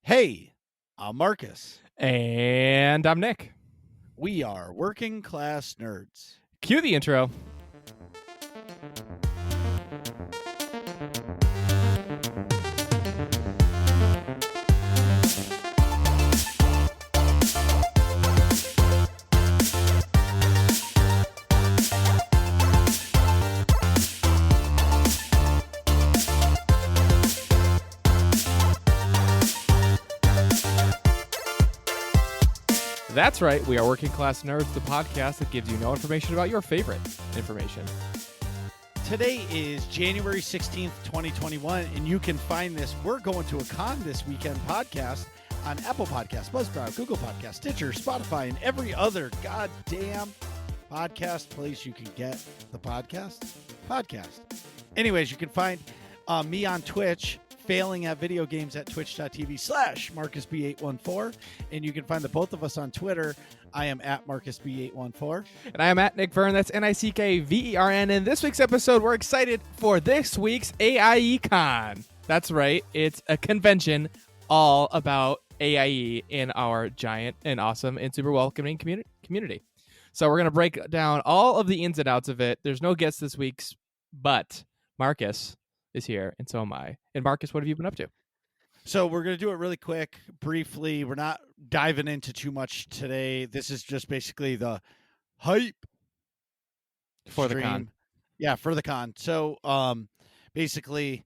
Hey, I'm Marcus. And I'm Nick. We are working class nerds. Cue the intro. That's right, we are Working Class Nerds, the podcast that gives you no information about your favorite information. Today is January 16th, 2021, and you can find this We're Going to a Con This Weekend podcast on Apple Podcasts, Buzzsprout, Google Podcasts, Stitcher, Spotify, and every other goddamn podcast place you can get the podcast. Anyways, you can find me on Twitch, failing at video games at twitch.tv/MarcusB814. And you can find the both of us on Twitter. I am at MarcusB814. And I am at Nick Vern, that's NickVern. And this week's episode, we're excited for this week's AIE Con. That's right, it's a convention all about AIE in our giant and awesome and super welcoming community. So we're going to break down all of the ins and outs of it. There's no guest this week, but Marcus is here, and so am I. And Marcus, what have you been up to? So we're going to do it really quick, briefly. We're not diving into too much today. This is just basically the hype For stream. the con. Yeah, for the con. So basically,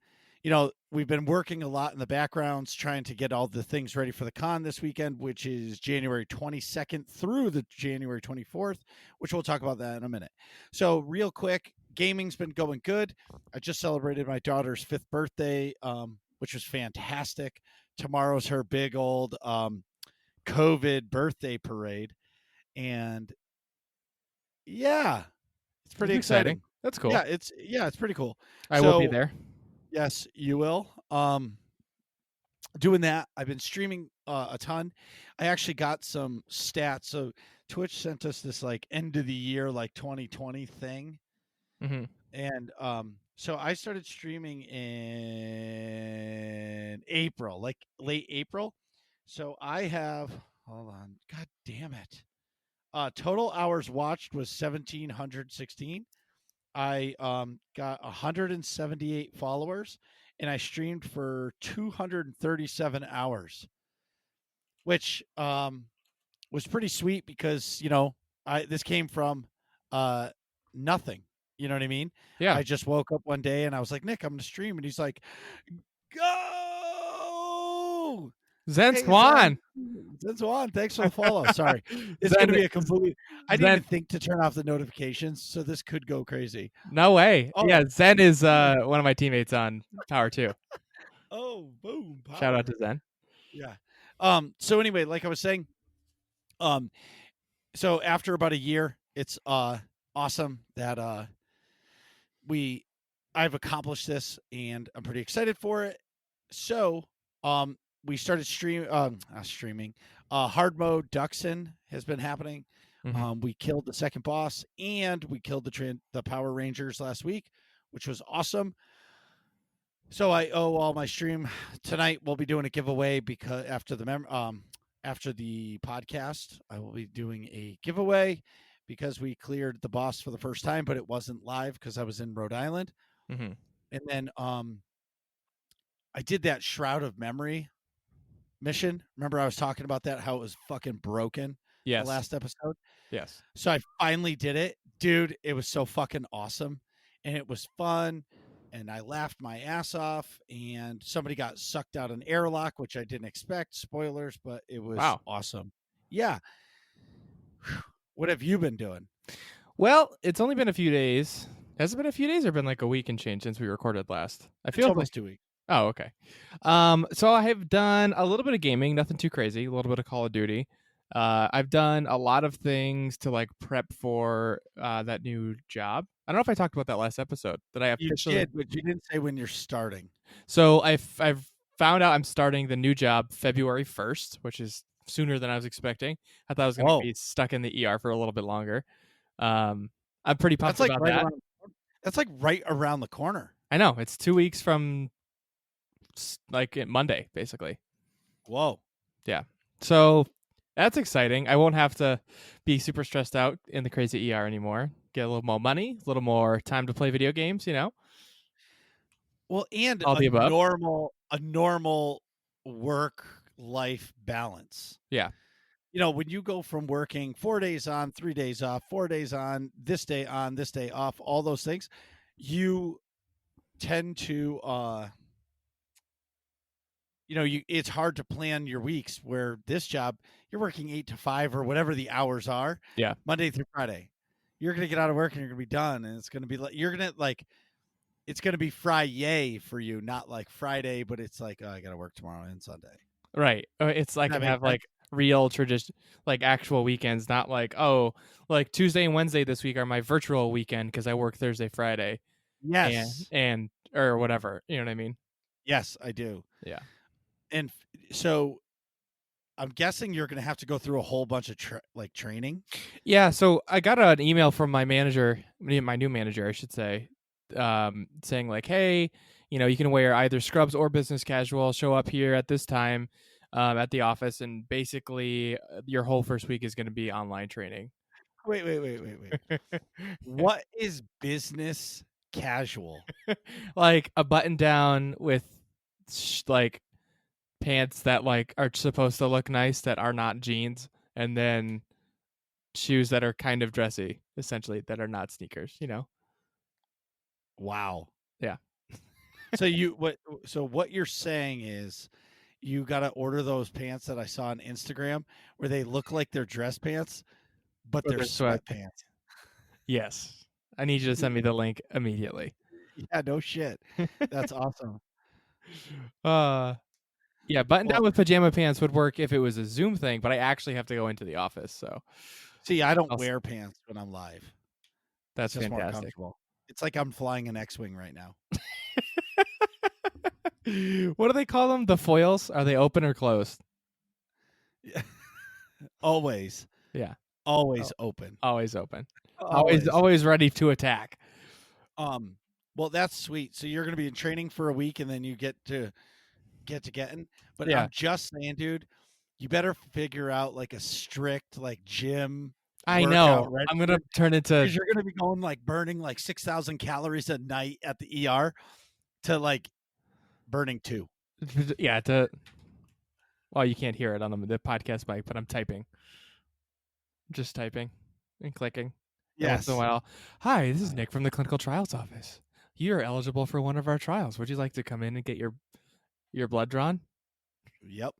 we've been working a lot in the backgrounds trying to get all the things ready for the con this weekend, which is January 22nd through the January 24th, which we'll talk about that in a minute. So real quick, gaming's been going good. I just celebrated my daughter's 5th birthday, which was fantastic. Tomorrow's her big old COVID birthday parade. And yeah, it's pretty exciting. That's cool. Yeah, it's pretty cool. I will be there. Yes, you will. Doing that. I've been streaming a ton. I actually got some stats. So Twitch sent us this like end of the year, like 2020 thing. Mm-hmm. And so I started streaming in April, like late April. So I have, hold on, God damn it. Total hours watched was 1,716. I got 178 followers, and I streamed for 237 hours, which was pretty sweet because, this came from nothing. You know what I mean? Yeah. I just woke up one day and I was like, Nick, I'm going to stream. And he's like, go! Zen Swan. Zen Swan, thanks for the follow. Sorry. It's Zen- going to be a completely... I didn't Zen- even think to turn off the notifications, so this could go crazy. No way. Oh. Yeah, Zen is one of my teammates on Power 2. Oh, boom. Power. Shout out to Zen. Yeah. So anyway, like I was saying, so after about a year, it's awesome that I've accomplished this, and I'm pretty excited for it. So we started streaming. Hard mode Duxon has been happening. Mm-hmm. We killed the second boss, and we killed the Power Rangers last week, which was awesome. So I owe all my stream tonight. We'll be doing a giveaway because after the podcast, I will be doing a giveaway because we cleared the boss for the first time, but it wasn't live because I was in Rhode Island. Mm-hmm. And then I did that Shroud of Memory mission. Remember I was talking about that, how it was fucking broken. Yes. The last episode. Yes. So I finally did it. Dude, it was so fucking awesome. And it was fun. And I laughed my ass off. And somebody got sucked out an airlock, which I didn't expect. Spoilers, but it was awesome. Yeah. What have you been doing? Well, it's only been a few days. Has it been a few days or been like a week and change since we recorded last? I feel it's almost 2 weeks. Oh, okay. So I have done a little bit of gaming, nothing too crazy, a little bit of Call of Duty. I've done a lot of things to like prep for that new job. I don't know if I talked about that last episode that I officially did, but you didn't say when you're starting. So I've found out I'm starting the new job February 1st, which is sooner than I was expecting. I thought I was going to be stuck in the ER for a little bit longer. I'm pretty pumped about that. That's like right around the corner. I know. It's 2 weeks from like Monday, basically. Whoa. Yeah. So that's exciting. I won't have to be super stressed out in the crazy ER anymore. Get a little more money, a little more time to play video games, Well, and all the above. a normal work life balance. Yeah. When you go from working 4 days on, 3 days off, 4 days on, this day off, all those things, you tend to it's hard to plan your weeks, where this job you're working 8 to 5 or whatever the hours are, Yeah. Monday through Friday. You're going to get out of work and you're going to be done, and it's going to be like it's going to be Friday for you, not like Friday, but it's like, oh, I got to work tomorrow and Sunday. Right. It's like That I makes have sense. like real tradition, like actual weekends, not like, oh, like Tuesday and Wednesday this week are my virtual weekend because I work Thursday, Friday, and Yes. or whatever. You know what I mean? Yes, I do. Yeah. And so I'm guessing you're going to have to go through a whole bunch of training. Yeah. So I got an email from my manager, my new manager, I should say, saying like, hey, you can wear either scrubs or business casual. Show up here at this time at the office, and basically your whole first week is going to be online training. Wait. What is business casual? Like a button down with like pants that like are supposed to look nice that are not jeans, and then shoes that are kind of dressy, essentially, that are not sneakers. Wow. Yeah. What you're saying is you got to order those pants that I saw on Instagram where they look like they're dress pants, but Or they're their sweat. sweatpants. Yes. I need you to send me the link immediately. Yeah, no shit. That's awesome. uh yeah, button down Well, with pajama pants would work if it was a Zoom thing, but I actually have to go into the office, so see, I don't I'll wear pants when I'm live. It's that's just more fantastic. comfortable. It's like I'm flying an X-wing right now. What do they call them? The foils? Are they open or closed? Always, Yeah. always Oh, open. always open. Always Always. always ready to attack. Um, well, that's sweet. So you're going to be in training for a week, and then you get to getting. But Yeah. I'm just saying, dude, you better figure out like a strict like gym I know. workout I'm gonna regimen, turn into because you're going to be going like burning like 6,000 calories a night at the ER to like burning 2. yeah, well, you can't hear it on the podcast mic, but I'm typing. Just typing and clicking. And once in a Yes. while, hi, this is Nick from the clinical trials office. You're eligible for one of our trials. Would you like to come in and get your blood drawn? Yep.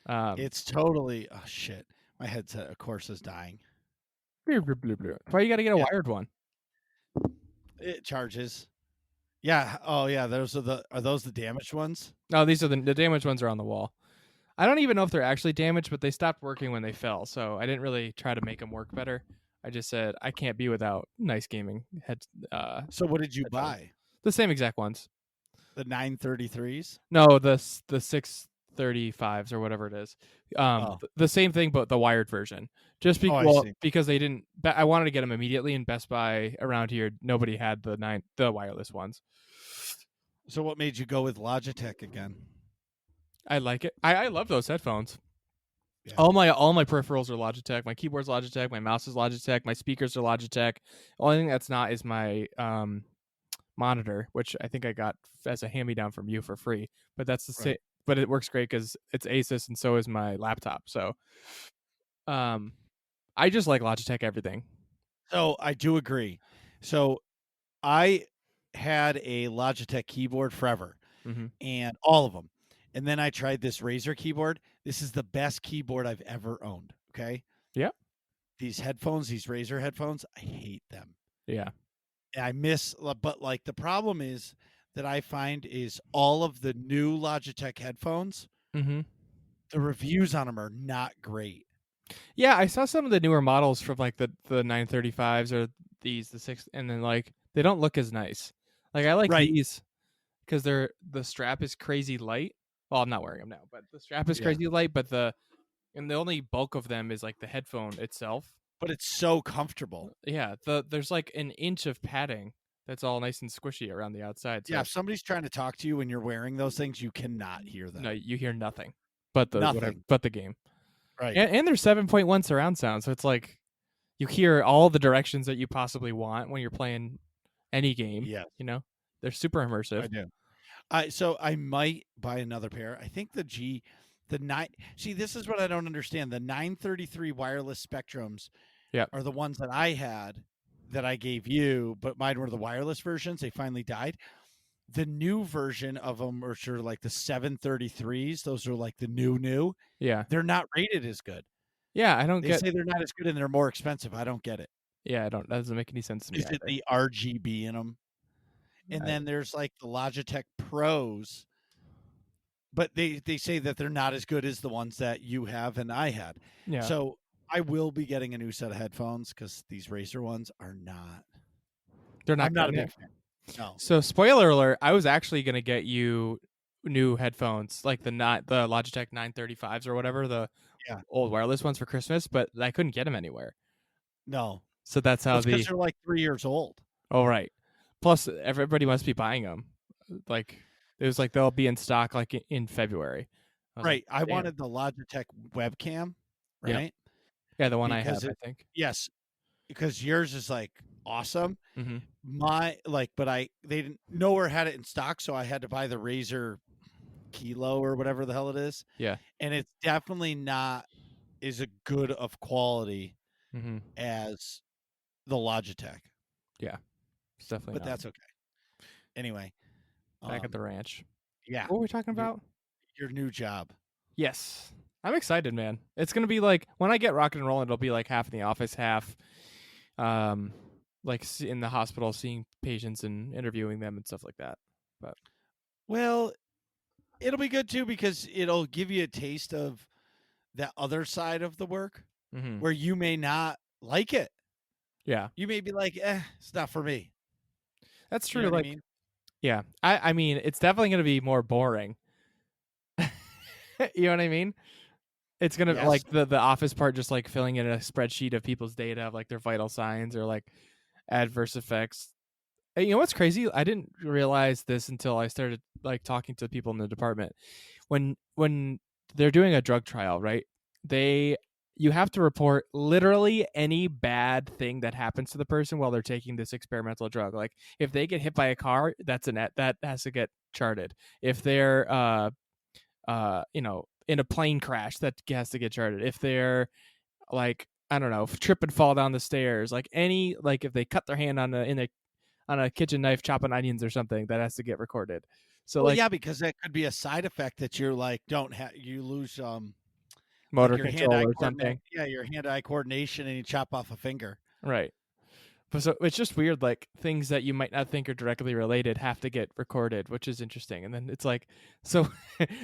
Um, It's totally, oh shit. My headset, of course, is dying. why you got to get a Yeah. wired one? It charges. Yeah. Oh yeah. Are those the damaged ones? No, these are the damaged ones are on the wall. I don't even know if they're actually damaged, but they stopped working when they fell, so I didn't really try to make them work better. I just said I can't be without nice gaming head. So what did you Headphones. buy? The same exact ones. The 933s? No, the 635s or whatever it is. Oh. The same thing, but the wired version. Just Oh, I well, see. because they didn't. I wanted to get them immediately, and Best Buy around here, nobody had the wireless ones. So what made you go with Logitech again? I like it. I love those headphones. Yeah. All my peripherals are Logitech. My keyboard's Logitech. My mouse is Logitech. My speakers are Logitech. Only thing that's not is my monitor, which I think I got as a hand-me-down from you for free. But that's the same. Right. But it works great because it's Asus, and so is my laptop. So, I just like Logitech everything. So I do agree. So I had a Logitech keyboard forever, Mm-hmm. and all of them. And then I tried this Razer keyboard. This is the best keyboard I've ever owned. Okay. Yeah. These headphones, these Razer headphones, I hate them. Yeah. I miss, but like the problem is that I find is all of the new Logitech headphones, Mm-hmm. the reviews on them are not great. Yeah, I saw some of the newer models from like the 935s or the 6, and then like they don't look as nice. Like I like Right. these because the strap is crazy light. Well, I'm not wearing them now, but the strap is Yeah. crazy light. But the only bulk of them is like the headphone itself. But it's so comfortable. Yeah, there's like an inch of padding that's all nice and squishy around the outside. So Yeah. If somebody's trying to talk to you when you're wearing those things, you cannot hear them. no, you hear nothing. but the whatever, Nothing. but the game. Right. And there's 7.1 surround sound, so it's like you hear all the directions that you possibly want when you're playing any game. Yes, You know, they're super immersive. I do. So I might buy another pair. I think the nine. See, this is what I don't understand. The 933 wireless Spectrums Yeah, are the ones that I had that I gave you, but mine were the wireless versions. They finally died. The new version of them are sort of like the 733s. Those are like the new. yeah, They're not rated as good. yeah. I don't They get. say they're not as good and they're more expensive. I don't get it. Yeah, I don't. That doesn't make any sense to me Is it either. the RGB in them? And I, then there's like the Logitech Pros, but they say that they're not as good as the ones that you have and I had. yeah, So I will be getting a new set of headphones because these Razer ones are not. they're not I'm not a cutting big it. fan. No. So, spoiler alert: I was actually gonna get you new headphones, like the Logitech 935s or whatever, the Yeah. old wireless ones for Christmas, but I couldn't get them anywhere. No. So that's Well, how it's because the. they're like 3 years old. Oh right. Plus, everybody must be buying them. Like it was like they'll be in stock like in February. I was like, Right. I damn. wanted the Logitech webcam, Yeah. right? Yeah, the one I have, Because I it think. yes, because yours is like awesome. Mm-hmm. My like, but they didn't nowhere had it in stock, so I had to buy the Razer Kilo or whatever the hell it is, Yeah. and it's definitely not as a good of quality Mm-hmm. as the Logitech, Yeah. It's definitely but not. that's okay. Anyway, Back at the ranch. yeah, What were we talking your about? your new job. Yes. I'm excited, man. It's gonna be like when I get rocket and rolling, it'll be like half in the office, half um like in the hospital seeing patients and interviewing them and stuff like that. But Well, it'll be good too because it'll give you a taste of that other side of the work mm-hmm. where you may not like it. Yeah. You may be like, it's not for me. That's You know true. what I Like mean? yeah. I mean it's definitely gonna be more boring. You know what I mean? It's gonna Yes. like the office part, just like filling in a spreadsheet of people's data of like their vital signs or like adverse effects. And you know what's crazy? I didn't realize this until I started like talking to people in the department. When they're doing a drug trial, right? They You have to report literally any bad thing that happens to the person while they're taking this experimental drug. Like if they get hit by a car, that's a net that has to get charted. If they're in a plane crash, that has to get charted. If they're like, I don't know, trip and fall down the stairs, like any, like if they cut their hand on a kitchen knife chopping onions or something, that has to get recorded. So Well, like yeah, because that could be a side effect that you're like don't have. You lose like motor your control hand-eye or coordinate. something, Yeah, your hand-eye coordination, and you chop off a finger. right? But so it's just weird, like things that you might not think are directly related have to get recorded, which is interesting. And then it's like, so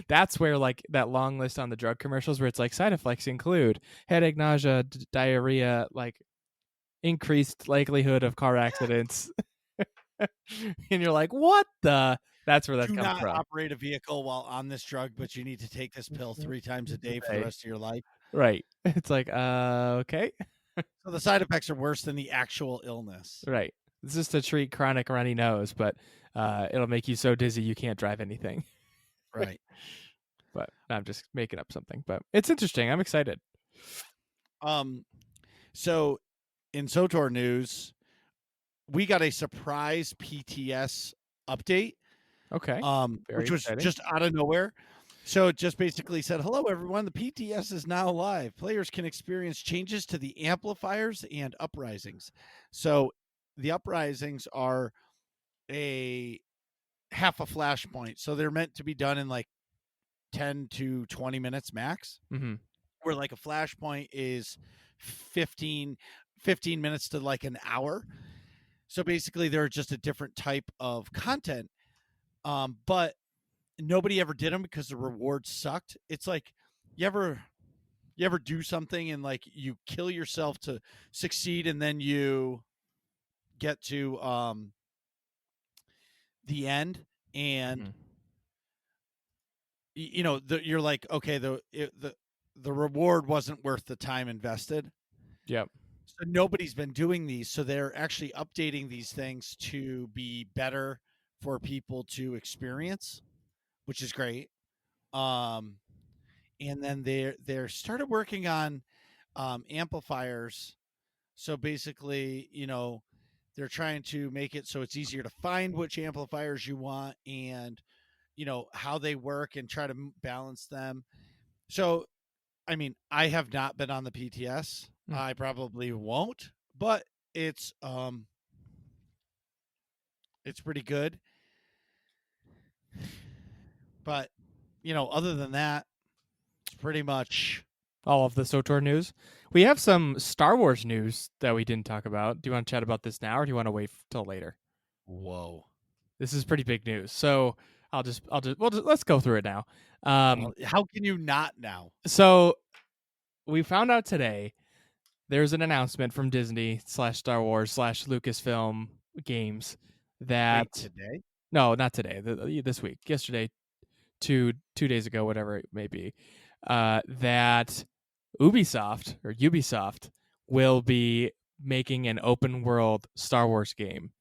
that's where like that long list on the drug commercials where it's like side effects include headache, nausea, diarrhea, like increased likelihood of car accidents. And you're like, what the? That's where that Do comes not from. operate a vehicle while on this drug, but you need to take this pill 3 times a day for the Right. rest of your life. Right. It's like, okay. So the side effects are worse than the actual illness. Right. It's just to treat chronic runny nose, but it'll make you so dizzy you can't drive anything. Right. But I'm just making up something. But it's interesting. I'm excited. So in SOTOR news, we got a surprise PTS update, Okay. Very which was exciting. just out of nowhere. So it just basically said, "Hello, everyone. The PTS is now live. Players can experience changes to the amplifiers and uprisings. So the uprisings are a half a flashpoint. So they're meant to be done in like 10 to 20 minutes max, Mm-hmm. where like a flashpoint is 15 minutes to like an hour. So basically, they're just a different type of content. But nobody ever did them because the rewards sucked. It's like you ever do something and like you kill yourself to succeed, and then you get to the end, and Mm-hmm. you're like, okay, the reward wasn't worth the time invested. Yep. So nobody's been doing these, so they're actually updating these things to be better for people to experience, which is great. Um, and then they're started working on amplifiers. So basically, they're trying to make it so it's easier to find which amplifiers you want, and how they work, and try to balance them. So I mean, I have not been on the PTS. Mm. I probably won't, but it's pretty good. But other than that, it's pretty much All of the SOTOR news. We have some Star Wars news that we didn't talk about. Do you want to chat about this now, or do you want to wait till later? whoa. This is pretty big news. So let's go through it now. How can you not now? So we found out today there's an announcement from Disney slash Star Wars slash Lucasfilm Games that Wait, today? no, not today. This week, yesterday, two days ago, whatever it may be, that Ubisoft will be making an open world Star Wars game.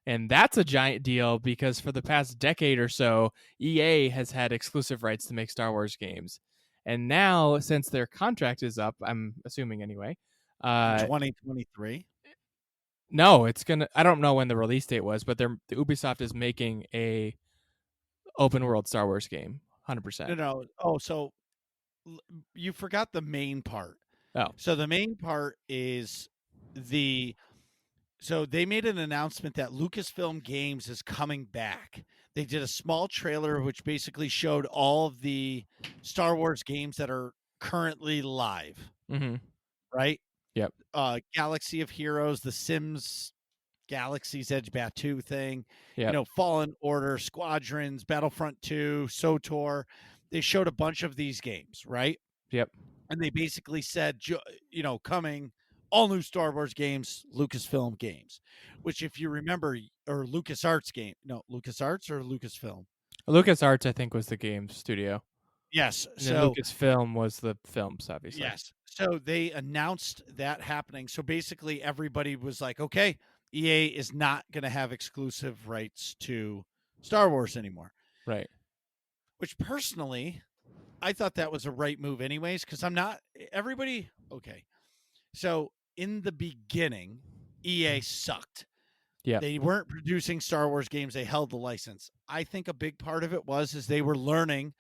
And that's a giant deal because for the past decade or so, EA has had exclusive rights to make Star Wars games. And now, since their contract is up, I'm assuming anyway. 2023? No, it's gonna. I don't know when the release date was, but the Ubisoft is making a open world Star Wars game, 100%. No. Oh, so you forgot the main part. Oh, So the main part is so they made an announcement that Lucasfilm Games is coming back. They did a small trailer which basically showed all of the Star Wars games that are currently live, mm-hmm. right? Yep. Galaxy of Heroes, The Sims Galaxy's Edge Batu thing, Yep. Fallen Order, Squadrons, Battlefront 2, SOTOR. They showed a bunch of these games, right? Yep. And they basically said, coming all new Star Wars games, Lucasfilm Games, which, if you remember, or LucasArts game, no, LucasArts or Lucasfilm. LucasArts, I think, was the game studio. Yes. And then So Lucasfilm was the films, obviously. yes. So they announced that happening. So basically, everybody was like, okay, EA is not going to have exclusive rights to Star Wars anymore. Right. Which personally, I thought that was a right move, anyways, because I'm not everybody. Okay. So in the beginning, EA sucked. Yeah. They weren't producing Star Wars games. They held the license. I think a big part of it is they were learning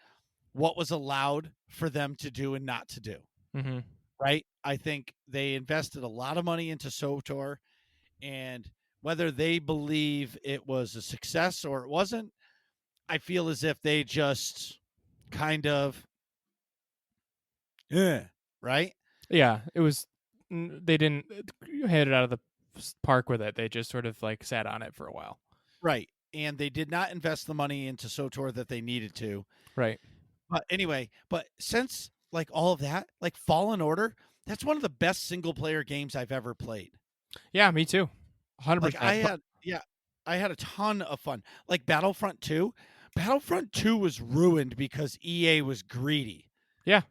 what was allowed for them to do and not to do. Mm-hmm. Right? I think they invested a lot of money into SOTOR, and whether they believe it was a success or it wasn't, I feel as if they just kind of, right? Yeah, it was. They didn't hit it out of the park with it. They just sort of like sat on it for a while. Right. And they did not invest the money into SOTOR that they needed to. Right. But anyway, since like all of that, like Fallen Order, that's one of the best single player games I've ever played. Yeah, me too. 100%. Like I had a ton of fun. Like Battlefront 2. Battlefront 2 was ruined because EA was greedy. Yeah.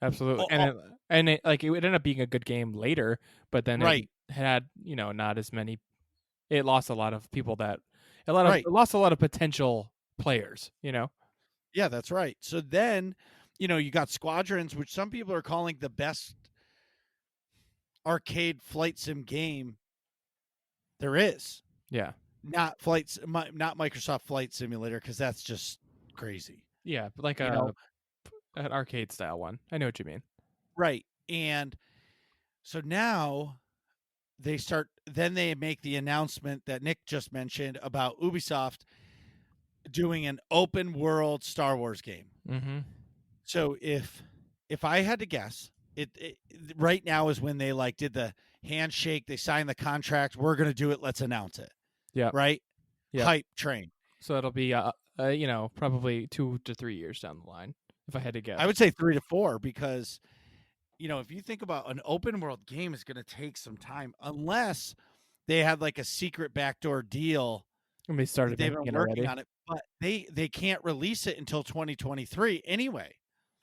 Absolutely. It ended up being a good game later, but then right. it had, not as many. It lost a lot of people it lost a lot of potential players, Yeah, that's right. So then, you got Squadrons, which some people are calling the best arcade flight sim game there is. Yeah. Not Microsoft Flight Simulator, because that's just crazy. Yeah, but like an arcade style one. I know what you mean. Right. And so now they make the announcement that Nick just mentioned about Ubisoft doing an open world Star Wars game. Mm-hmm. So if I had to guess, it right now is when they did the handshake, they signed the contract. We're going to do it. Let's announce it. Yeah. Right. Yep. Hype train. So it'll be probably 2 to 3 years down the line, if I had to guess. I would say 3 to 4, because if you think about an open world game, is going to take some time, unless they had like a secret backdoor deal. And they started they've been working already on it, but they can't release it until 2023 anyway.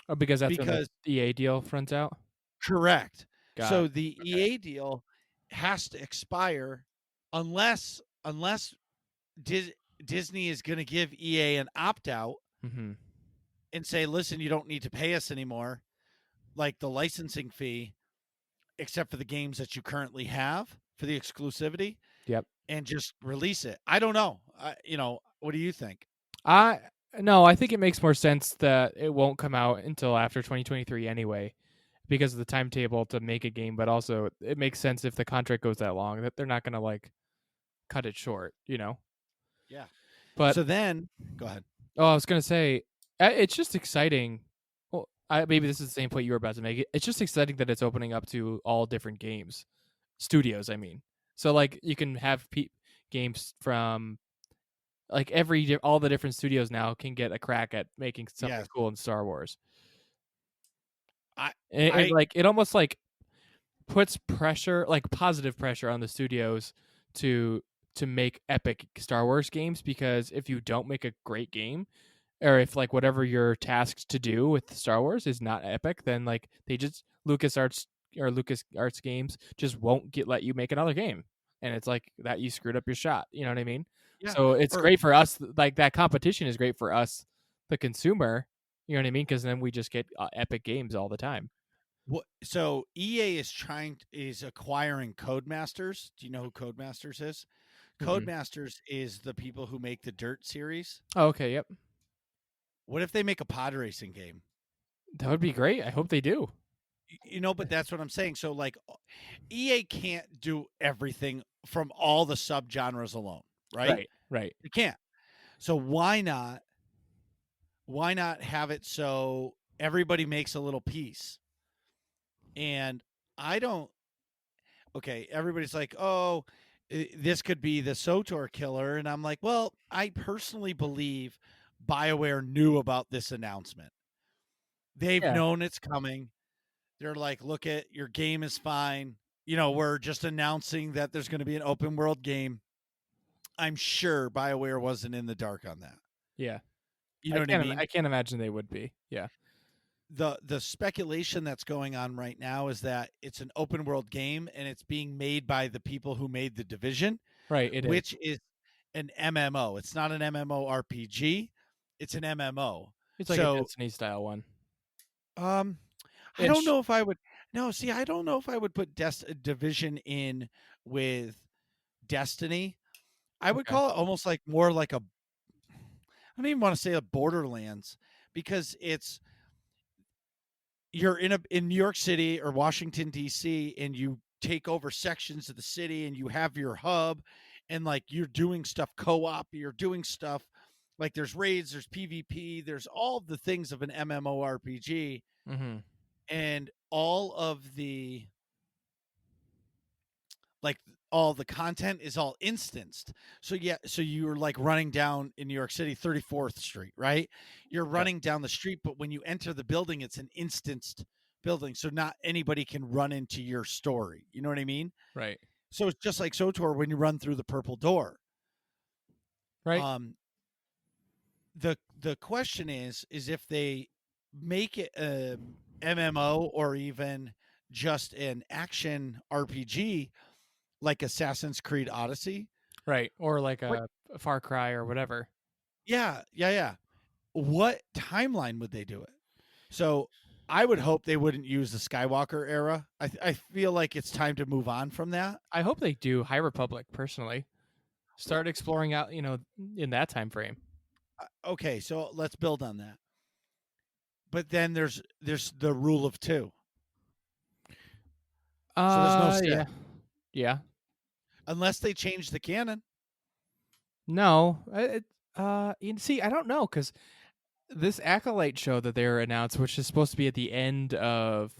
Oh, because when the EA deal runs out? Correct. So it. the EA deal has to expire unless Disney is going to give EA an opt-out, mm-hmm. and say, listen, you don't need to pay us anymore, like the licensing fee, except for the games that you currently have for the exclusivity, Yep. and just release it. I don't know. What do you think? I No, I think it makes more sense that it won't come out until after 2023 anyway, because of the timetable to make a game. But also, it makes sense if the contract goes that long that they're not gonna like cut it short, you know. Yeah. But So then, go ahead. I was gonna say, it's just exciting. Well, maybe this is the same point you were about to make. It's just exciting that it's opening up to all different games, studios. I mean, so like you can have games from like all the different studios now can get a crack at making something Yes. cool in Star Wars. I It I like it almost like puts pressure, like positive pressure, on the studios to make epic Star Wars games, because if you don't make a great game, or if like whatever you're tasked to do with Star Wars is not epic, then like they just LucasArts games just won't let you make another game, and it's like that you screwed up your shot. You know what I mean? yeah. So it's Or great for us. Like that competition is great for us, the consumer. You know what I mean? Because then we just get epic games all the time. what? So EA is acquiring Codemasters. Do you know who Codemasters is? Mm-mm. Codemasters is the people who make the Dirt series. Oh, okay, yep, What if they make a pod racing game? that would be great. I hope they do. But that's what I'm saying. So like EA can't do everything from all the subgenres alone, right? Right, right. They can't. So why not have it so everybody makes a little piece? And I don't okay, everybody's like, "Oh, this could be the SOTOR killer." And I'm like, "Well, I personally believe BioWare knew about this announcement. They've Yeah, known it's coming. They're like, "Look at your game is fine. We're just announcing that there's going to be an open world game." I'm sure BioWare wasn't in the dark on that. yeah. You know what I I mean? can't imagine they would be. Yeah, The speculation that's going on right now is that it's an open world game and it's being made by the people who made The Division, right. It is. which is an MMO. It's not an MMORPG. It's an MMO. It's like a So, Destiny style one. um, I don't Ish. know if I would. No, see, I don't know if I would put Division in with Destiny. I would Okay. call it almost like more like a. I don't even want to say a Borderlands because you're in New York City or Washington D.C. and you take over sections of the city and you have your hub and like you're doing stuff co-op, you're doing stuff like there's raids, there's PvP, there's all the things of an MMORPG Mm-hmm. and all of the like all the content is all instanced. So yeah, so you're like running down in New York City 34th Street, right? You're Yep. running down the street, but when you enter the building, it's an instanced building. So not anybody can run into your story. You know what I mean? Right. So it's just like SOTOR when you run through the purple door. Right. Um the question is if they make it a MMO or even just an action RPG like Assassin's Creed Odyssey. Right. Or like What a Far Cry or whatever. Yeah. What timeline would they do it? So I would hope they wouldn't use the Skywalker era. I feel like it's time to move on from that. I hope they do High Republic. Personally, start exploring out. In that time frame. Okay, so let's build on that. But then there's the rule of two. So there's no Sith Yeah. Yeah. unless they change the canon. No. See, I don't know, because this Acolyte show that they were announced, which is supposed to be at the end of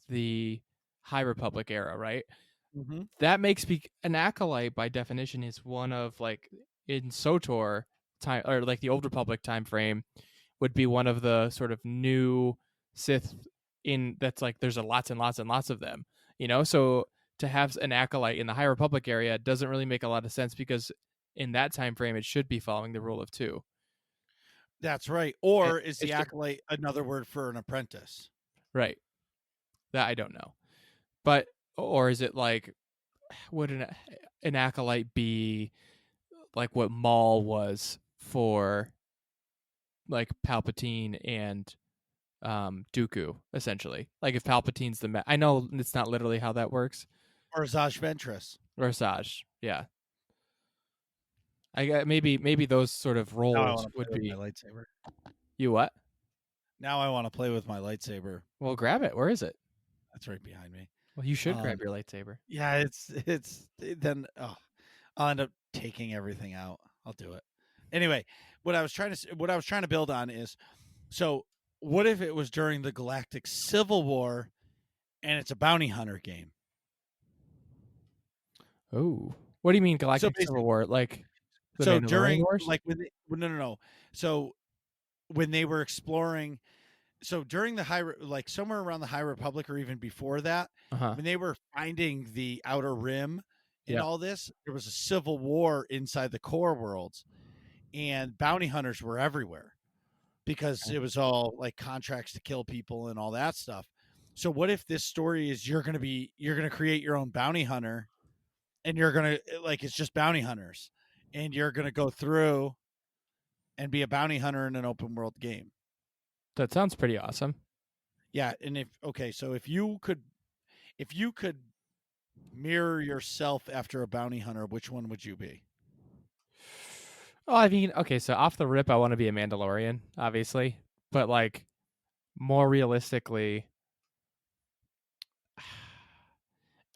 the High Republic era, right? Mm-hmm. That makes an Acolyte by definition is one of, like, in SOTOR time, or like the Old Republic time frame, would be one of the sort of new Sith, in that's like there's a lots and lots and lots of them. So to have an Acolyte in the High Republic area doesn't really make a lot of sense, because in that time frame it should be following the rule of two. That's right. And Or is it the should, acolyte another word for an apprentice? right. That I don't know. But or is it like, would an Acolyte be like what Maul was for like Palpatine and Dooku, essentially. Like if Palpatine's I know it's not literally how that works. Or Zaj Ventress. Or Asajj, yeah. I got maybe those sort of Now I roles want to play would with my be lightsaber. you what? Now I want to play with my lightsaber. Well, grab it. Where is it? That's right behind me. Well, you should grab Um, your lightsaber. yeah, it's then I'll end up taking everything out. I'll do it anyway. What I was trying to build on is, so what if it was during the Galactic Civil War, and it's a bounty hunter game? Oh, what do you mean So Galactic Civil basically, War? Like the so Mandalorian during Wars? like when they, well, no. So when they were exploring, so during the like somewhere around the High Republic or even before that, Uh huh. when they were finding the Outer Rim and Yeah. all this, there was a civil war inside the core worlds, and bounty hunters were everywhere because Okay. it was all like contracts to kill people and all that stuff. So what if this story is you're going to create your own bounty hunter, and you're going to, like, it's just bounty hunters, and you're going to go through and be a bounty hunter in an open world game. That sounds pretty awesome. Yeah, and so if you could mirror yourself after a bounty hunter, which one would you be? Well, I mean, okay, so off the rip, I want to be a Mandalorian, obviously, but like more realistically,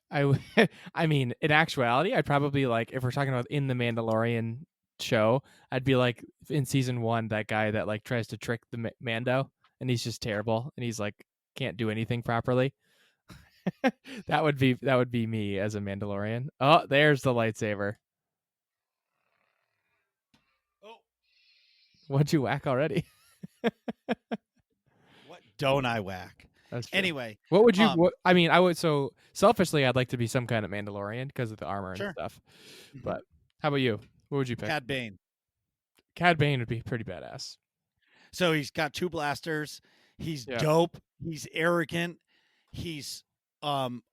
I mean, in actuality, I'd probably like if we're talking about in the Mandalorian show, I'd be like in season 1 that guy that like tries to trick the Mando and he's just terrible and he's like can't do anything properly. That would be me as a Mandalorian. Oh, there's the lightsaber. Oh, What'd you whack already? what don't I whack? That's true. Anyway, What would you? I mean, I would. So selfishly, I'd like to be some kind of Mandalorian because of the armor and sure. stuff. Mhm. But how about you? What would you pick? Cad Bane. Cad Bane would be pretty badass. So he's got two blasters. He's Yeah. dope. He's arrogant. He's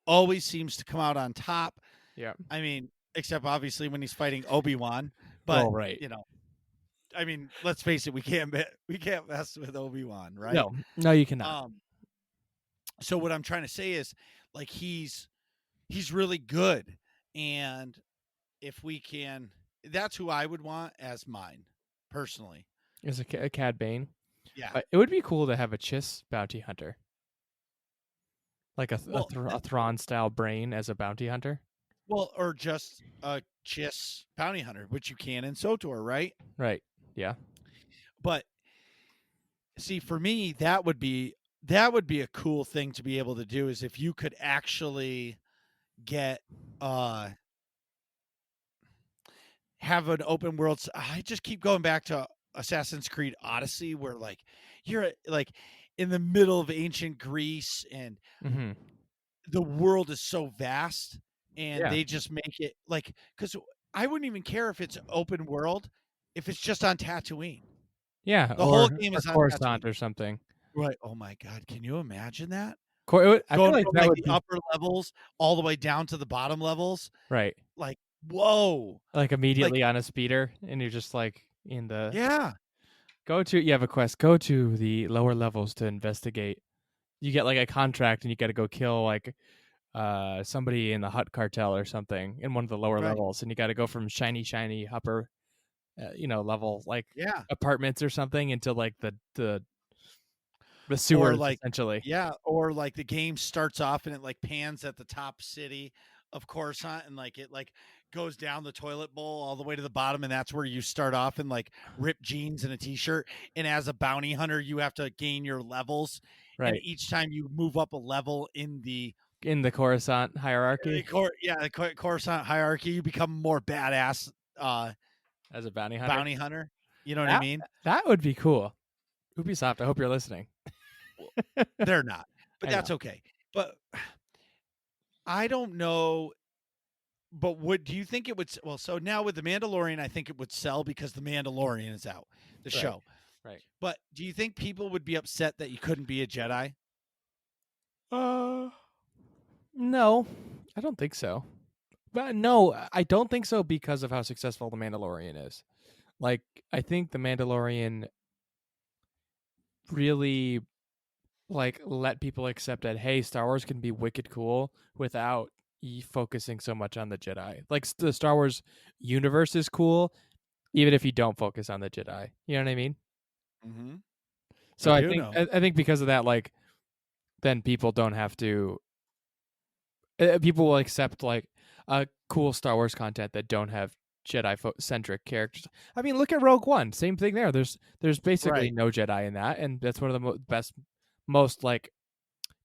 always seems to come out on top. Yeah. I mean, except obviously when he's fighting Obi-Wan, but Oh, right. I mean, let's face it, we can't mess with Obi-Wan, right? No, you cannot. So what I'm trying to say is, like, he's really good, and if we can, that's who I would want as mine personally. Is a Cad Bane? Yeah. It would be cool to have a Chiss bounty hunter, like Well, a Thrawn style brain as a bounty hunter. well, or just a Chiss bounty hunter, which you can in SOTOR, right? Right. Yeah. But see, for me, that would be a cool thing to be able to do, is if you could actually get have an open world. I just keep going back to Assassin's Creed Odyssey, where like you're like in the middle of ancient Greece, and Mm-hmm. the world is so vast, and Yeah. they just make it like, because I wouldn't even care if it's open world if it's just on Tatooine. Yeah. The whole game is on Coruscant Tatooine. or something. Right. Oh my God. Can you imagine that? I feel Going like from that like would the be upper levels all the way down to the bottom levels. right. Like, whoa. Like Like, immediately on a speeder, and you're just like in the yeah. you have a quest. Go to the lower levels to investigate. You get like a contract, and you got to go kill like somebody in the Hut cartel or something in one of the lower Right. levels, and you got to go from shiny upper, level like Yeah. apartments or something into like the Or sewers like, essentially. yeah. Or like the game starts off and it like pans at the top city of Coruscant, and like it like goes down the toilet bowl all the way to the bottom, and that's where you start off in like ripped jeans and a t-shirt. And as a bounty hunter, you have to gain your levels, and Right. each time you move up a level in the In the Coruscant hierarchy Coruscant hierarchy, you become more badass as a bounty hunter. bounty hunter. You know what I That, mean? that would be cool. Ubisoft, I hope you're listening. They're not, but I that's know. okay. But I don't know. But do you think it would? Well, so now with the Mandalorian, I think it would sell because the Mandalorian is out, the Right. show. Right. But do you think people would be upset that you couldn't be a Jedi? No, I don't think so. But no, I don't think so because of how successful The Mandalorian is. Like, I think The Mandalorian really like let people accept that hey, Star Wars can be wicked cool without focusing so much on the Jedi. Like the Star Wars universe is cool even if you don't focus on the Jedi. You know what I mean? Mm-hmm. I So I do think know. I think because of that, like then people don't have to. People will accept like cool Star Wars content that don't have Jedi centric characters. I mean, look at Rogue One. Same thing there. There's basically Right. no Jedi in that, and that's one of the best, most like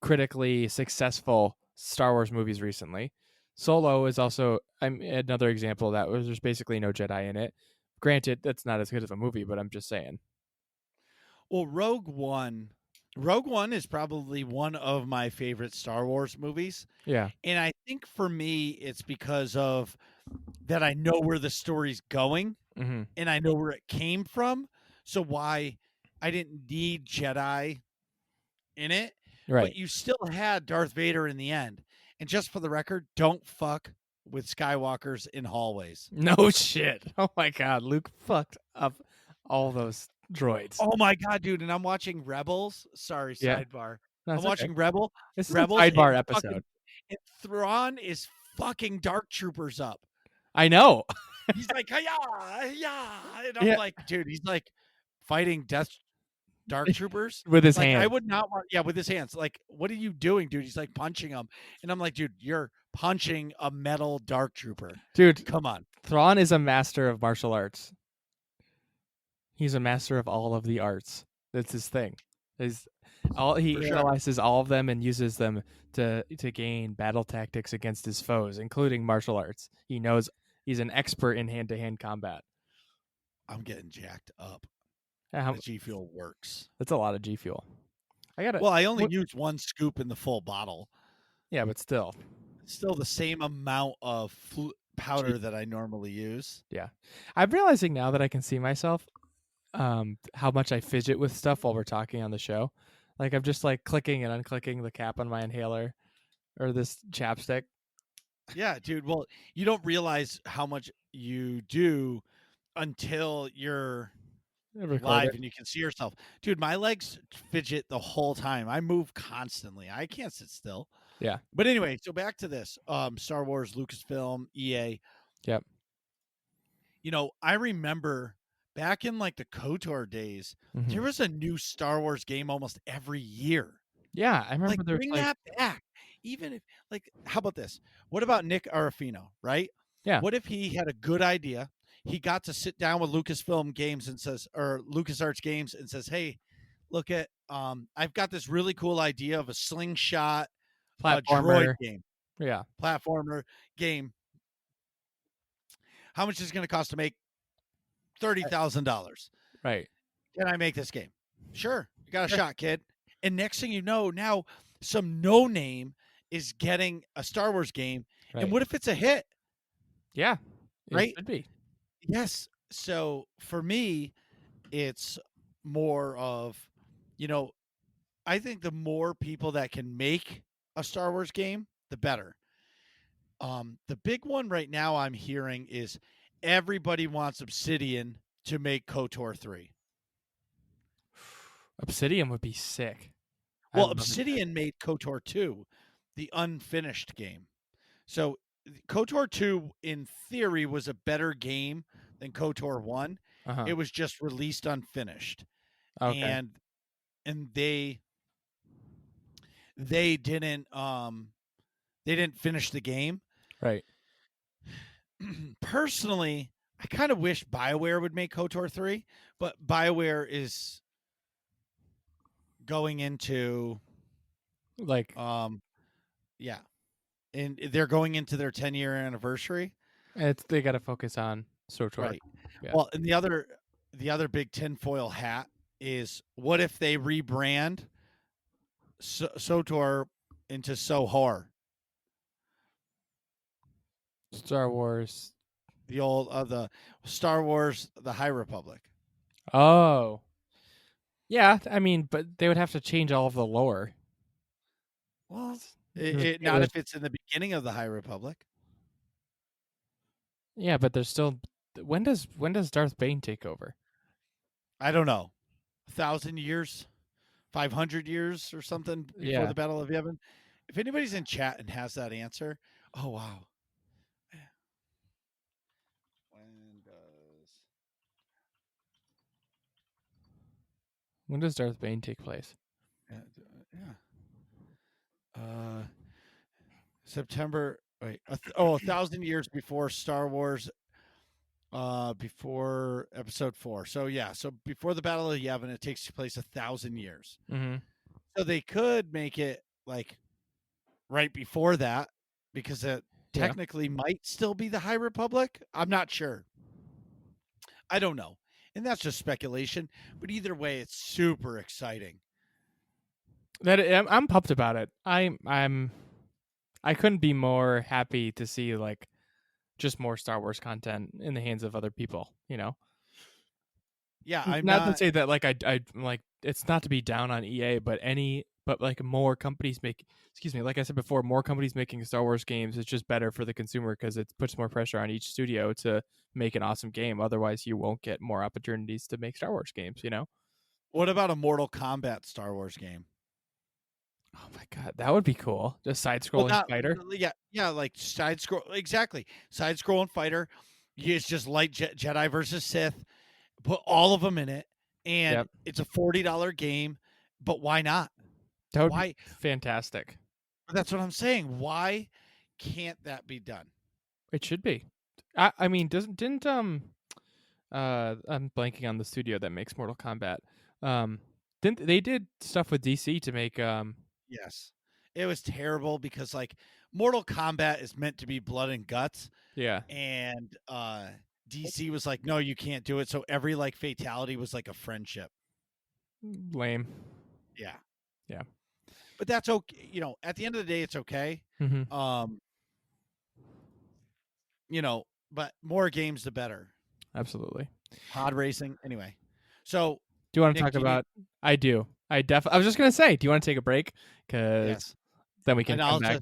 critically successful Star Wars movies recently. Solo is also another example of that. Where there's basically no Jedi in it. Granted, that's not as good of a movie, but I'm just saying. Well, Rogue One is probably one of my favorite Star Wars movies. Yeah. And I think for me, it's because of that I know where the story's going Mm-hmm. and I know where it came from. So why I didn't need Jedi in it, but Right. you still had Darth Vader in the end. And just for the record, don't fuck with Skywalkers in hallways. No shit. Oh my god, Luke fucked up all those droids. Oh my god, dude! And I'm watching Rebels. Sorry, Yeah. sidebar. No, I'm it's okay. watching This is a Rebels, sidebar and episode. Thrawn is fucking Dark Troopers up. I know. He's like, yeah, yeah, and I'm Yeah. like, dude, he's like fighting Dark Troopers. With his Like, I hands. would not want, yeah, with his hands. Like, what are you doing, dude? He's like punching him, and I'm like, dude, you're punching a metal Dark Trooper. Dude, Come on. Thrawn is a master of martial arts. He's a master of all of the arts. That's his thing. He's For he sure. analyzes all of them and uses them to gain battle tactics against his foes, including martial arts. He knows he's an expert in hand to hand combat. I'm getting jacked up. Uh, The G Fuel works. That's a lot of G Fuel. I gotta. Well, I only What? use one scoop in the full bottle. Yeah, but still. Still the same amount of powder that I normally use. Yeah. I'm realizing now that I can see myself how much I fidget with stuff while we're talking on the show. Like I'm just like clicking and unclicking the cap on my inhaler or this chapstick. Yeah, dude. Well, you don't realize how much you do until you're live Recorded. and you can see yourself. Dude, my legs fidget the whole time. I move constantly. I can't sit still. Yeah. But anyway, so back to this. Star Wars, Lucasfilm, EA. Yep. You know, I remember back in like the KOTOR days, Mhm. there was a new Star Wars game almost every year. Yeah, I remember Like, there's bring like that back. Even if, like, how about this? What about Nick Arafino, right? yeah, What if he had a good idea? He got to sit down with Lucasfilm Games and says, or LucasArts Games and says, hey, look at, I've got this really cool idea of a slingshot, droid platformer. game, Yeah. platformer game. How much is it going to cost to make? $30,000. Right. Can I make this game? Sure. You got a Sure. shot, kid. And next thing you know, now some no name is getting a Star Wars game. Right. And what if it's a hit? Yeah. It Right? should be. Yes. So for me, it's more of, you know, I think the more people that can make a Star Wars game, the better. The big one right now I'm hearing is everybody wants Obsidian to make KOTOR 3. Obsidian would be sick. Well, I'd love to see Obsidian made KOTOR 2, the unfinished game. So KOTOR 2 in theory was a better game than KOTOR 1. that. Uh-huh. It was just released unfinished. Okay. And they didn't finish the game. Right. Personally, I kind of wish BioWare would make KOTOR 3, but BioWare is going into Like yeah. And they're going into their 10-year anniversary. they got to focus on SWTOR. Right. Yeah. Well, and the other big tinfoil hat is what if they rebrand SOTOR into SOHOR, Star Wars. the old the Star Wars, the High Republic. Oh. Yeah, I mean, but they would have to change all of the lore. Well, Yeah, not if it's in the beginning of the High Republic. yeah, but there's still when does Darth Bane take over? I don't know. 1,000 years. 500 years or something before Yeah. the Battle of Yavin? If anybody's in chat and has that answer, oh wow. When does Darth Bane take place? Yeah. September. Wait. 1,000 years before Star Wars. Before Episode 4. So yeah. So before the Battle of Yavin, it takes place 1,000 years. Mm-hmm. So they could make it like right before that because it technically might still be the High Republic. I'm not sure. I don't know. And that's just speculation. But either way, it's super exciting. I'm pumped about it. I couldn't be more happy to see like just more Star Wars content in the hands of other people. You know. Yeah, I'm not not. to say that like I like it's not to be down on EA, but like more companies make. Excuse me, like I said before, more companies making Star Wars games is just better for the consumer because it puts more pressure on each studio to make an awesome game. Otherwise, you won't get more opportunities to make Star Wars games. You know. What about a Mortal Kombat Star Wars game? Oh my god, that would be cool. Just side-scrolling fighter. Yeah, like side scroll. Exactly, side scrolling fighter. It's just like Jedi versus Sith. Put all of them in it, and it's a $40 game. But why not? That would be fantastic. That's what I'm saying. Why can't that be done? It should be. I mean, didn't I'm blanking on the studio that makes Mortal Kombat. Didn't they did stuff with DC to make Yes. It was terrible because like Mortal Kombat is meant to be blood and guts. Yeah. And DC was like, no, you can't do it. So every like fatality was like a friendship. Lame. Yeah. Yeah. But that's okay. You know, at the end of the day, it's okay. Mm-hmm. You know, but more games, the better. Absolutely. Pod racing. Anyway. So do you want to talk about? I do. I was just gonna say, do you want to take a break? Because then we can come back.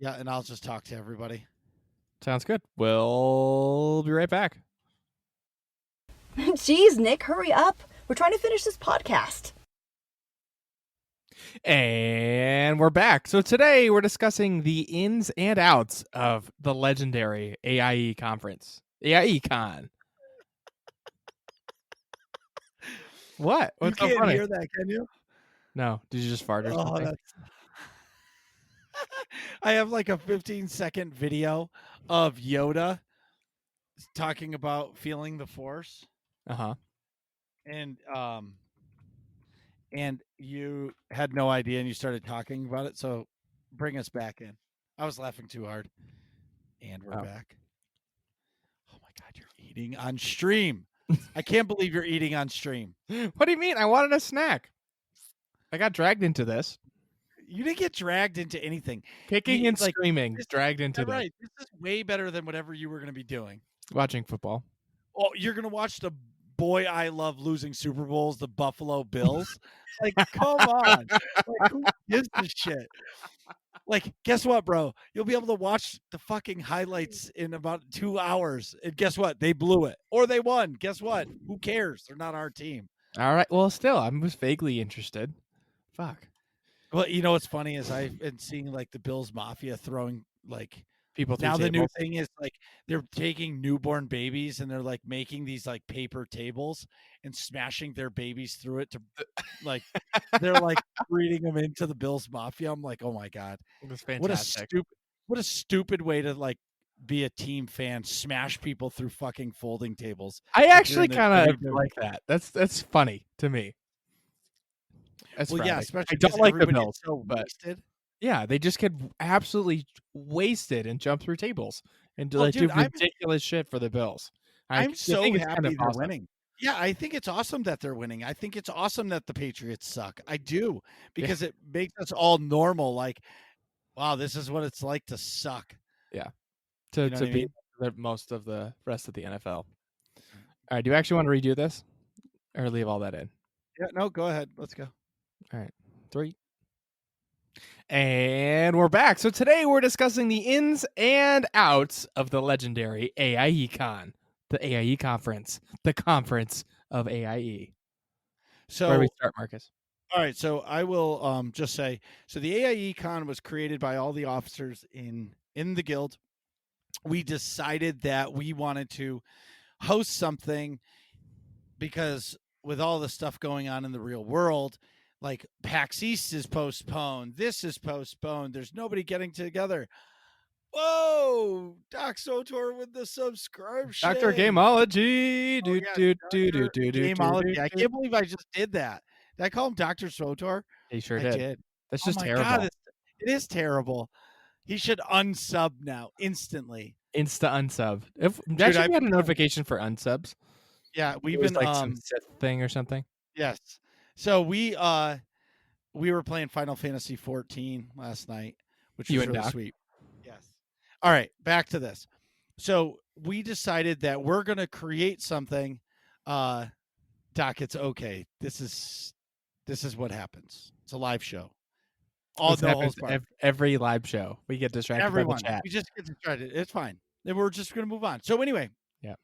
And I'll just talk to everybody. Sounds good. We'll be right back. Jeez, Nick, hurry up. We're trying to finish this podcast. And we're back. So today we're discussing the ins and outs of the legendary AIE conference. AIE Con. What? What's you so funny? Hear that, can you? No. Did you just fart or something? I have like a 15-second video of Yoda talking about feeling the Force. Uh-huh. And you had no idea and you started talking about it, so bring us back in. I was laughing too hard. And we're back. Oh my god, you're eating on stream. I can't believe you're eating on stream. What do you mean? I wanted a snack. I got dragged into this. You didn't get dragged into anything. Kicking and screaming, dragged into this. Right. This is way better than whatever you were going to be doing. Watching football. Oh, you're going to watch the boy I love losing Super Bowls, the Buffalo Bills? Like, come on. Like, who gives a shit? Like, guess what, bro? You'll be able to watch the fucking highlights in about 2 hours. And guess what? They blew it. Or they won. Guess what? Who cares? They're not our team. All right. Well, still, I was vaguely interested. Fuck. Well, you know what's funny is I've been seeing like the Bills Mafia throwing like people through now tables. The new thing is like they're taking newborn babies and they're like making these like paper tables and smashing their babies through it to like they're like breeding them into the Bills Mafia. I'm like, oh my god, that's fantastic. What a stupid way to like be a team fan. Smash people through fucking folding tables. I actually kind of like that. That's funny to me. That's yeah, especially I don't like the Bills, so wasted. Yeah, they just get absolutely wasted and jump through tables and do ridiculous shit for the Bills. I'm so happy they're winning. Yeah, I think it's awesome that they're winning. I think it's awesome that the Patriots suck. I do, because it makes us all normal. Like, wow, this is what it's like to suck. Yeah, to beat most of the rest of the NFL. All right, do you actually want to redo this or leave all that in? Yeah, no, go ahead. Let's go. All right, 3. And we're back. So today we're discussing the ins and outs of the legendary AIE Con, the AIE conference, the conference of AIE. So where do we start, Marcus? All right, so I will just say, so the AIE Con was created by all the officers in the guild. We decided that we wanted to host something because with all the stuff going on in the real world, like PAX East is postponed, this is postponed, there's nobody getting together. Whoa, Doc Sotor with the Dr. subscription. Gameology. Oh Do, yeah, do, do, do, Dr. do, do, do, do, Gameology. I do. can't believe I just did that. Did I call him Dr. Sotor? He sure I did. did. That's Oh just my god, terrible. it is terrible. He should unsub now instantly. Insta unsub. If Dude, imagine I've we had a been notification for unsubs. yeah, It we've was been like some Sith thing or something. yes. So we were playing Final Fantasy 14 last night, which You was and really Doc. sweet. Yes. All right, back to this. So we decided that we're gonna create something. Doc, it's okay. This is what happens. It's a live show. All This no happens holds barred. every live show. We get distracted by the Everyone, chat. we just get distracted. It's fine. Then we're just gonna move on. So anyway, Yeah.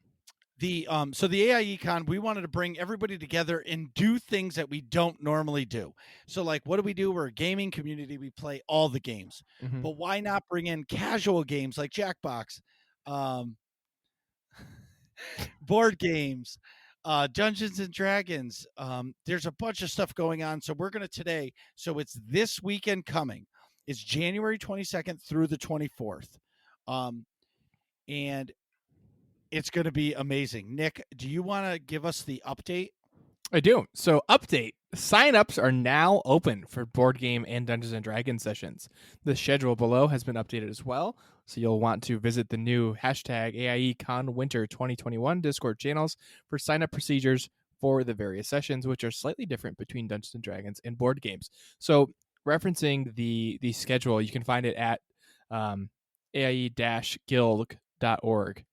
the so the AIE Con, we wanted to bring everybody together and do things that we don't normally do. So like, what do? We're a gaming community. We play all the games, Mhm. but why not bring in casual games like Jackbox, board games, Dungeons and Dragons. There's a bunch of stuff going on. So we're gonna today. So it's this weekend coming. It's January 22nd through the 24th, and it's going to be amazing. Nick, do you want to give us the update? I do. So, update. Sign-ups are now open for board game and Dungeons and Dragons sessions. The schedule below has been updated as well, so you'll want to visit the new hashtag AIE CON Winter 2021 Discord channels for sign-up procedures for the various sessions, which are slightly different between Dungeons and Dragons and board games. So, referencing the schedule, you can find it at AIE-guild.org.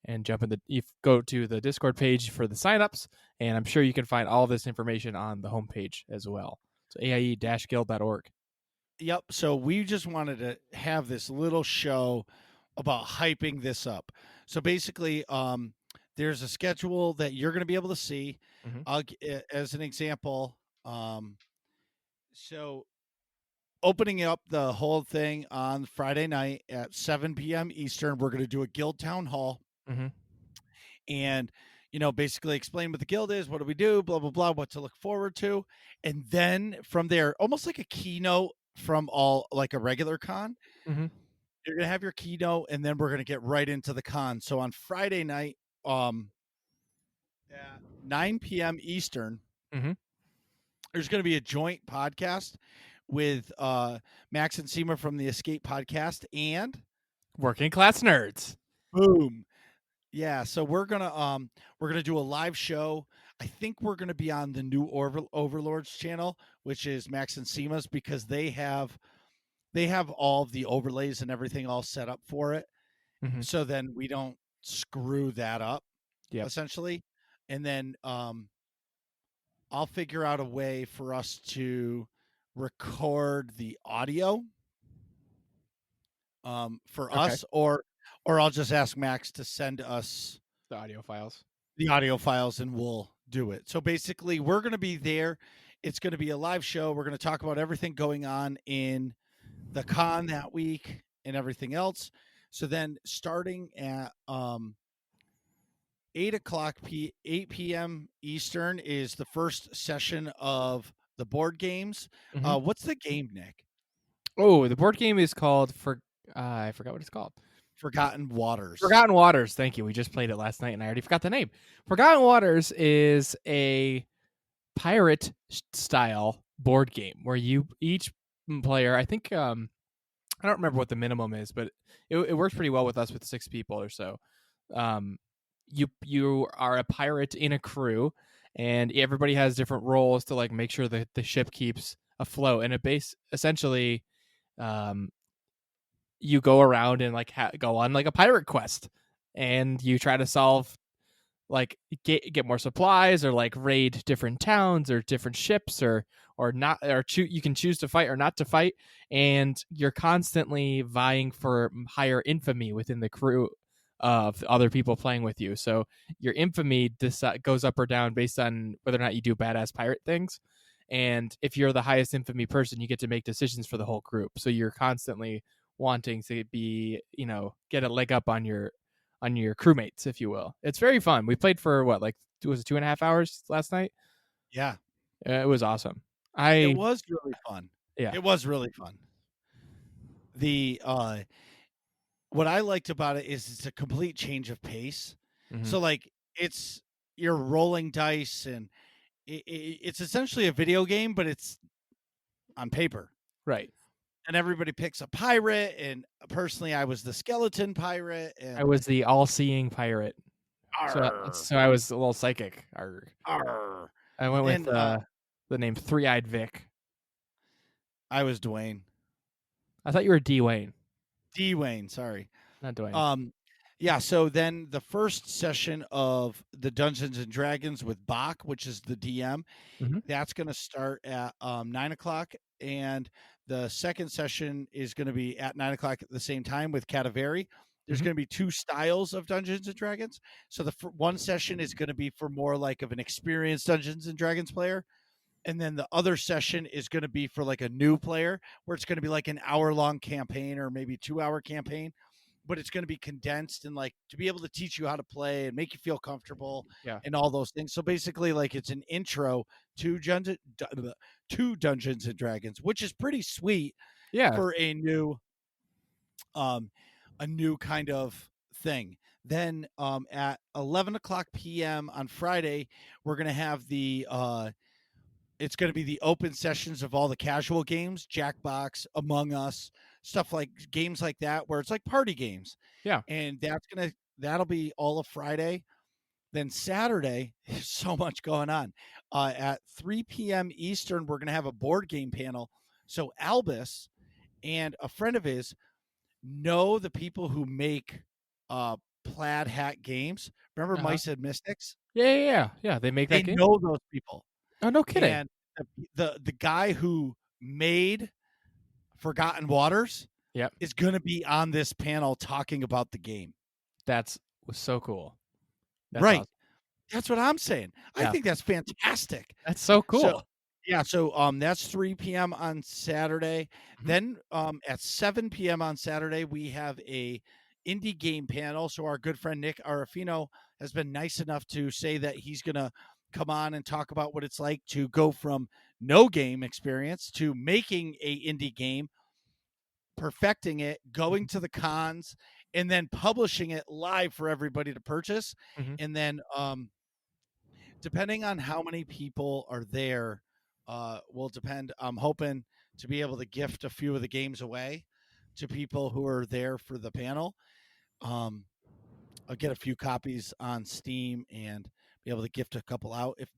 And you go to the Discord page for the signups, and I'm sure you can find all this information on the homepage as well. So AIE-guild.org. Yep. So we just wanted to have this little show about hyping this up. So basically, there's a schedule that you're going to be able to see. As an example, so opening up the whole thing on Friday night at 7 p.m. Eastern, we're going to do a guild town hall. Mm-hmm. And basically explain what the guild is, what do we do, blah blah blah, what to look forward to, and then from there, almost like a keynote from all like a regular con. Mm-hmm. You're gonna have your keynote, and then we're gonna get right into the con. So on Friday night, at 9 p.m. Eastern, Mm-hmm. there's gonna be a joint podcast with Max and Seema from the Escape Podcast and Working Class Nerds. boom. Yeah, so we're gonna do a live show. I think we're gonna be on the new Overlords channel, which is Max and Seema's, because they have all of the overlays and everything all set up for it. Mm-hmm. So then we don't screw that up, essentially. And then I'll figure out a way for us to record the audio for us, or I'll just ask Max to send us The audio files. the audio files and we'll do it. So basically, we're going to be there. It's going to be a live show. We're going to talk about everything going on in the con that week and everything else. So then starting at 8 p.m. Eastern is the first session of the board games. Mm-hmm. What's the game, Nick? Oh, the board game is called I forgot what it's called. Forgotten Waters. Forgotten Waters. Thank you. We just played it last night, and I already forgot the name. Forgotten Waters is a pirate style board game where each player, I think, I don't remember what the minimum is, but it works pretty well with us with 6 people or so. You are a pirate in a crew, and everybody has different roles to like make sure that the ship keeps afloat. And essentially, you go around and like go on like a pirate quest, and you try to solve like get more supplies, or like raid different towns or different ships, or not, or you can choose to fight or not to fight, and you're constantly vying for higher infamy within the crew of other people playing with you. So your infamy goes up or down based on whether or not you do badass pirate things. And if you're the highest infamy person, you get to make decisions for the whole group. So you're constantly wanting to be, get a leg up on your crewmates, if you will. It's very fun. We played for what, like, was it 2.5 hours last night? Yeah, It was awesome. it was really fun. Yeah. It was really fun. The what I liked about it is it's a complete change of pace. Mhm. So like you're rolling dice, and it's essentially a video game, but it's on paper. Right. And everybody picks a pirate, and personally, I was the skeleton pirate, I and was the all-seeing pirate. arr, So I was a little psychic. arr. I went with And the name Three-Eyed Vic. I was Dwayne. I thought you were Dwayne, Dwayne, sorry. not Dwayne. Yeah, so then the first session of the Dungeons and Dragons with Bach, which is the DM, Mhm. that's going to start at 9 o'clock, and the second session is going to be at 9 o'clock at the same time with Cadavari. There's Mhm. going to be 2 styles of Dungeons and Dragons. So the one session is going to be for more like of an experienced Dungeons and Dragons player, and then the other session is going to be for like a new player, where it's going to be like an hour-long campaign or maybe 2-hour campaign, but it's going to be condensed and like to be able to teach you how to play and make you feel comfortable Yeah. and all those things. So basically, like, it's an intro to Dungeons and Dragons, which is pretty sweet Yeah. for a new kind of thing. Then at 11 o'clock p.m. on Friday, we're going to have it's going to be the open sessions of all the casual games, Jackbox, Among Us, stuff like games like that, where it's like party games. Yeah. And that'll be all of Friday. Then Saturday, there's so much going on. At 3 p.m. Eastern, we're going to have a board game panel. So Albus and a friend of his know the people who make plaid hat games. Remember Uh-huh. Mice and Mystics? Yeah. They make They that game. know those people. Oh, no kidding. And the guy who made Forgotten Waters Yep. is going to be on this panel talking about the game. Was so cool. That's right. awesome. That's what I'm saying. Yeah. I think that's fantastic. That's so cool. So that's 3 p.m. on Saturday. Mhm. Then at 7 p.m. on Saturday, we have a indie game panel. So our good friend Nick Arafino has been nice enough to say that he's going to come on and talk about what it's like to go from no game experience to making a indie game, perfecting it, going to the cons, and then publishing it live for everybody to purchase. Mhm. And then depending on how many people are there, will depend. I'm hoping to be able to gift a few of the games away to people who are there for the panel. I'll get a few copies on Steam and be able to gift a couple out if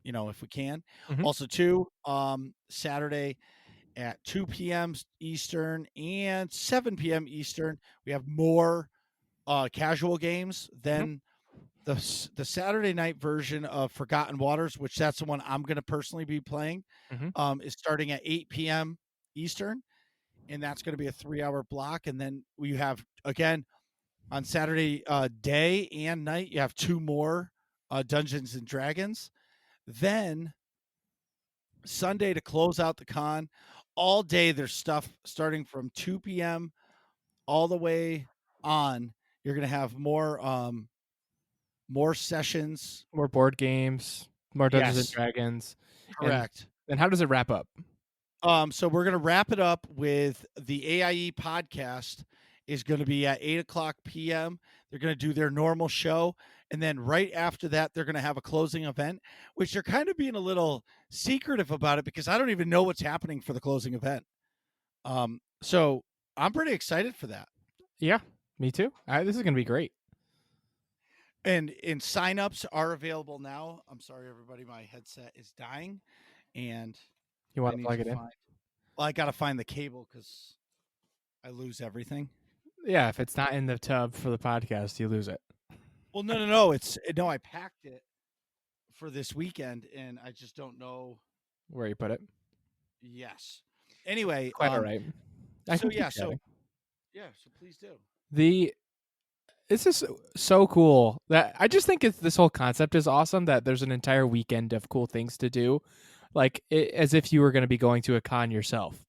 we can. Mhm. Also, too, Saturday at 2 p.m. Eastern and 7 p.m. Eastern, we have more casual games than the Saturday night version of Forgotten Waters, which that's the one I'm going to personally be playing. Mhm. Is starting at 8 p.m. Eastern, and that's going to be a 3-hour block. And then we have, again, on Saturday day and night, you have 2 more Dungeons and Dragons. Then Sunday, to close out the con, all day there's stuff starting from 2 p.m. all the way on. You're going to have more sessions. More board games, more Dungeons and Yes. Dragons. Correct. And how does it wrap up? So we're going to wrap it up with the AIE podcast is going to be at 8 o'clock p.m. They're going to do their normal show. And then right after that, they're going to have a closing event, which they're kind of being a little secretive about it because I don't even know what's happening for the closing event. So I'm pretty excited for that. Yeah, me too. This is going to be great. And signups are available now. I'm sorry, everybody. My headset is dying. And You want to plug it in? Well, I got to find the cable because I lose everything. Yeah, if it's not in the tub for the podcast, you lose it. Well, no. I packed it for this weekend, and I just don't know where you put it. Yes. Anyway, quite all right. So please do. This is so cool that I just think this whole concept is awesome. That there's an entire weekend of cool things to do. like as if you were going to be going to a con yourself.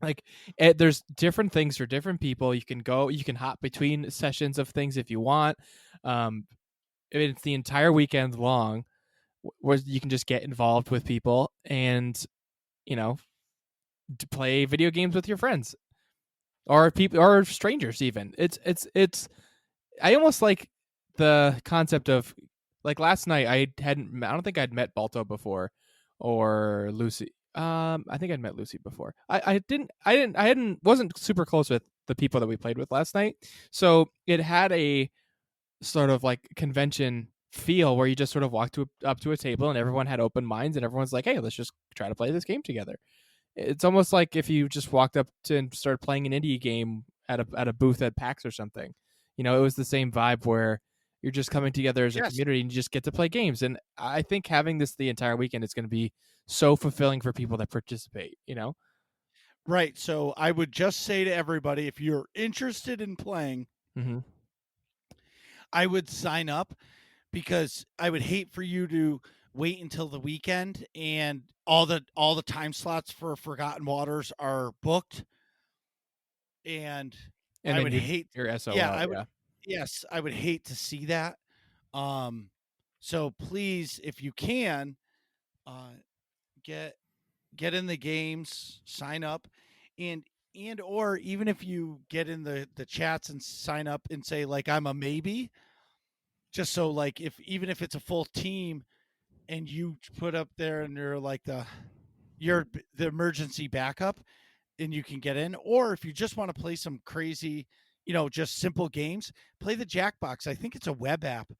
Like there's different things for different people. You can hop between sessions of things if you want. It's the entire weekend long where you can just get involved with people and, to play video games with your friends or people or strangers even. It's I almost like the concept of, like, last night I don't think I'd met Balto before, or Lucy. I think I'd met Lucy before. I wasn't super close with the people that we played with last night. So it had a sort of like convention feel where you just sort of walked up to a table and everyone had open minds and everyone's like, hey, let's just try to play this game together. It's almost like if you just walked up to and started playing an indie game at a booth at PAX or something. It was the same vibe where you're just coming together as a community and you just get to play games. And I think having this the entire weekend is going to be so fulfilling for people that participate, Right. So I would just say to everybody, if you're interested in playing, Mm-hmm. I would sign up, because I would hate for you to wait until the weekend and all the time slots for Forgotten Waters are booked. And I would hate your SOL. Yeah, I would yes, I would hate to see that. So please, if you can, get in the games, sign up, and or even if you get in the chats and sign up and say, like, I'm a maybe, just so, like, even if it's a full team and you put up there and you're like you're the emergency backup and you can get in, or if you just want to play some crazy, just simple games, play the Jackbox. I think it's a web app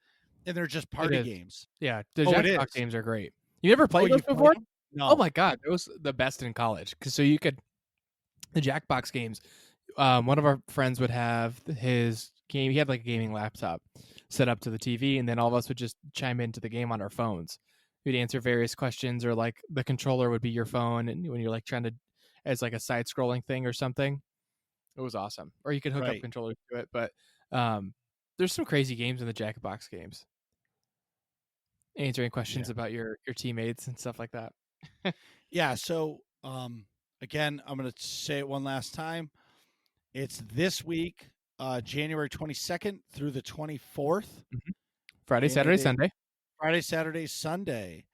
and they're just party games. Yeah, the Oh, it Jackbox is. games are great. You never played those you've played before? them? Oh No. my god, it was the best in college. So you could, the Jackbox games. One of our friends would have his game. He had like a gaming laptop set up to the TV, and then all of us would just chime into the game on our phones. We'd answer various questions, or like the controller would be your phone, and when you're like trying to, as like a side-scrolling thing or something, it was awesome. Or you could hook up controllers to it. But there's some crazy games in the Jackbox games. Answering questions about your teammates and stuff like that. Yeah. So, again, I'm going to say it one last time. It's this week, January 22nd through the 24th. Mm-hmm. Friday, Saturday, Sunday. Friday, Saturday, Sunday.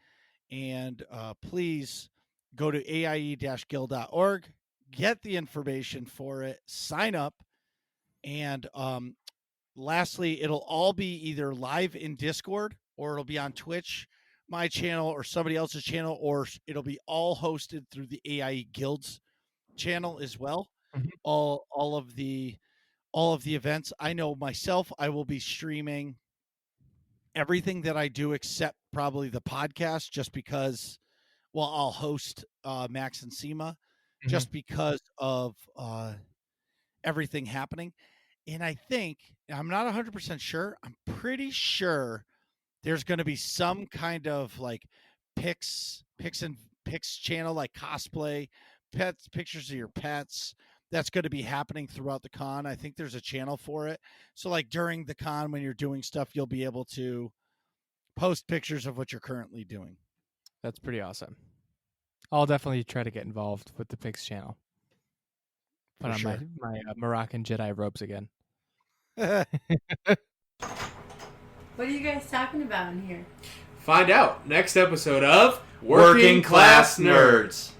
And please go to AIE-guild.org, get the information for it, sign up. And lastly, it'll all be either live in Discord or it'll be on Twitch, my channel, or somebody else's channel, or it'll be all hosted through the AIE Guilds channel as well. Mm-hmm. All of the events. I know myself, I will be streaming everything that I do except probably the podcast, just because, well, I'll host Max and Seema just because of everything happening. And I think, I'm not 100% sure, I'm pretty sure there's going to be some kind of like pics channel, like cosplay, pets, pictures of your pets. That's going to be happening throughout the con. I think there's a channel for it. So like during the con, when you're doing stuff, you'll be able to post pictures of what you're currently doing. That's pretty awesome. I'll definitely try to get involved with the Pigs channel. Put on my Moroccan Jedi robes again. What are you guys talking about in here? Find out next episode of Working Class Nerds.